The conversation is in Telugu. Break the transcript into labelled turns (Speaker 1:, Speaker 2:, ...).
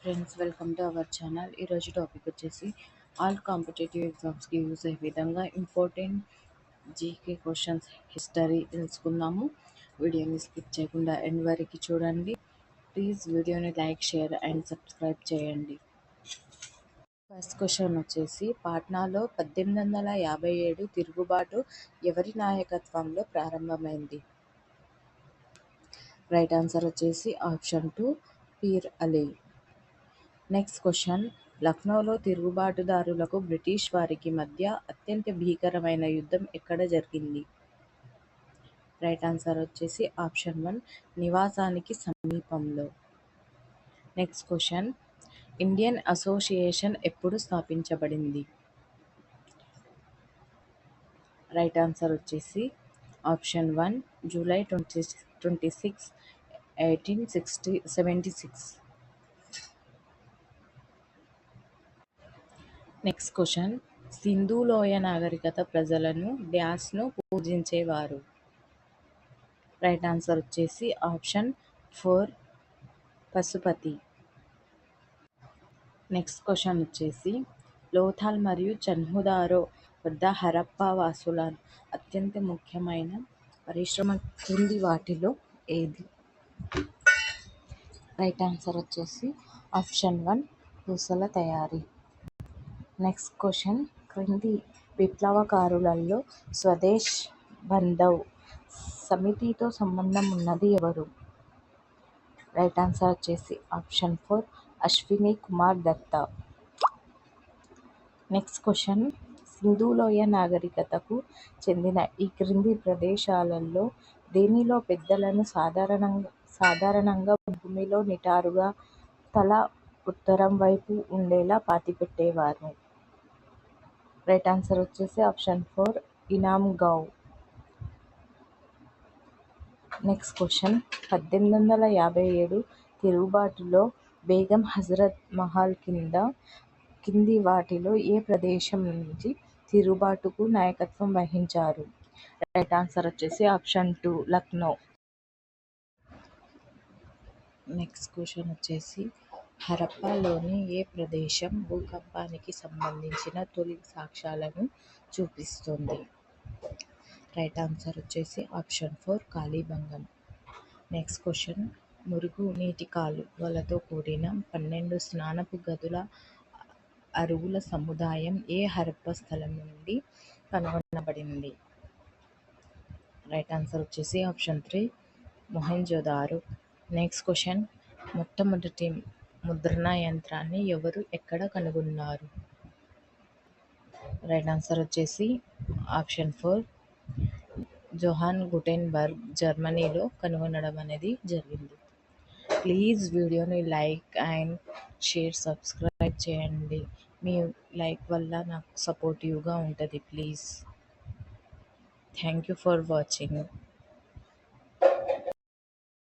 Speaker 1: Friends, welcome to our channel. ఈరోజు టాపిక్ వచ్చేసి ఆల్ కాంపిటేటివ్ ఎగ్జామ్స్కి యూజ్ అయ్యే విధంగా ఇంపార్టెంట్ జీకే క్వశ్చన్స్ హిస్టరీ తెలుసుకుందాము. వీడియోని స్కిప్ చేయకుండా ఎండ్ వరకు చూడండి. ప్లీజ్ వీడియోని లైక్, షేర్ అండ్ సబ్స్క్రైబ్ చేయండి. ఫస్ట్ క్వశ్చన్ వచ్చేసి, పాట్నాలో 1857 తిరుగుబాటు ఎవరి నాయకత్వంలో ప్రారంభమైంది? రైట్ ఆన్సర్ వచ్చేసి option 2 Pir Ali. Next question, లక్నోలో తిరుగుబాటుదారులకు బ్రిటిష్ వారికి మధ్య అత్యంత భీకరమైన యుద్ధం ఎక్కడ జరిగింది? రైట్ ఆన్సర్ వచ్చేసి ఆప్షన్ 1 నివాసానికి సమీపంలో. నెక్స్ట్ క్వశ్చన్, ఇండియన్ అసోసియేషన్ ఎప్పుడు స్థాపించబడింది? రైట్ ఆన్సర్ వచ్చేసి option 1 July 26, 1876. Next question, Sindhu లోయ నాగరికత ప్రజలను డ్యాష్ను పూజించేవారు? రైట్ ఆన్సర్ వచ్చేసి ఆప్షన్ 4 పశుపతి. నెక్స్ట్ క్వశ్చన్ వచ్చేసి, లోథాల్ మరియు చన్హుదారో వద్ద హరప్పా వాసుల అత్యంత ముఖ్యమైన పరిశ్రమ క్రింది వాటిలో ఏది? రైట్ ఆన్సర్ వచ్చేసి ఆప్షన్ 1 పూసల తయారీ. నెక్స్ట్ క్వశ్చన్, క్రింది విప్లవకారులలో స్వదేశ్ బంధవ్ సమితితో సంబంధం ఉన్నది ఎవరు? రైట్ ఆన్సర్ వచ్చేసి option 4 Ashwini Kumar Datta. Next question, Sindhu లోయ నాగరికతకు చెందిన ఈ క్రింది ప్రదేశాలలో దేనిలో పెద్దలను సాధారణంగా భూమిలో నిటారుగా తల ఉత్తరం వైపు ఉండేలా పాతిపెట్టేవారు? రైట్ ఆన్సర్ వచ్చేసి ఆప్షన్ 4 ఇనామ్ గావ్. నెక్స్ట్ క్వశ్చన్, 1857 తిరుగుబాటులో బేగం హజరత్ మహల్ కింది వాటిలో ఏ ప్రదేశం నుంచి తిరుగుబాటుకు నాయకత్వం వహించారు? రైట్ ఆన్సర్ వచ్చేసి ఆప్షన్ 2 లక్నో. నెక్స్ట్ క్వశ్చన్ వచ్చేసి, హరప్పాలోని ఏ ప్రదేశం భూకంపానికి సంబంధించిన తొలి సాక్ష్యాలను చూపిస్తుంది? రైట్ ఆన్సర్ వచ్చేసి ఆప్షన్ 4 కాళీబంగన్. నెక్స్ట్ క్వశ్చన్, మురుగు నీటి కాలువలతో కూడిన 12 స్నానపు గదుల అరువుల సముదాయం ఏ హరప్పా స్థలం నుండి కనుగొనబడింది? రైట్ ఆన్సర్ వచ్చేసి ఆప్షన్ 3 మొహెంజోదారో. నెక్స్ట్ క్వశ్చన్, మొట్టమొదటి ముద్రణ యంత్రాన్ని ఎవరు ఎక్కడ కనుగొన్నారు? రైట్ ఆన్సర్ వచ్చేసి ఆప్షన్ 4 జోహాన్ గుటెన్బర్గ్ జర్మనీలో కనుగొనడం అనేది జరిగింది. ప్లీజ్ వీడియోని లైక్ అండ్ షేర్, సబ్స్క్రైబ్ చేయండి. మీ లైక్ వల్ల నాకు సపోర్టివ్గా ఉంటుంది. Please. Thank you for watching.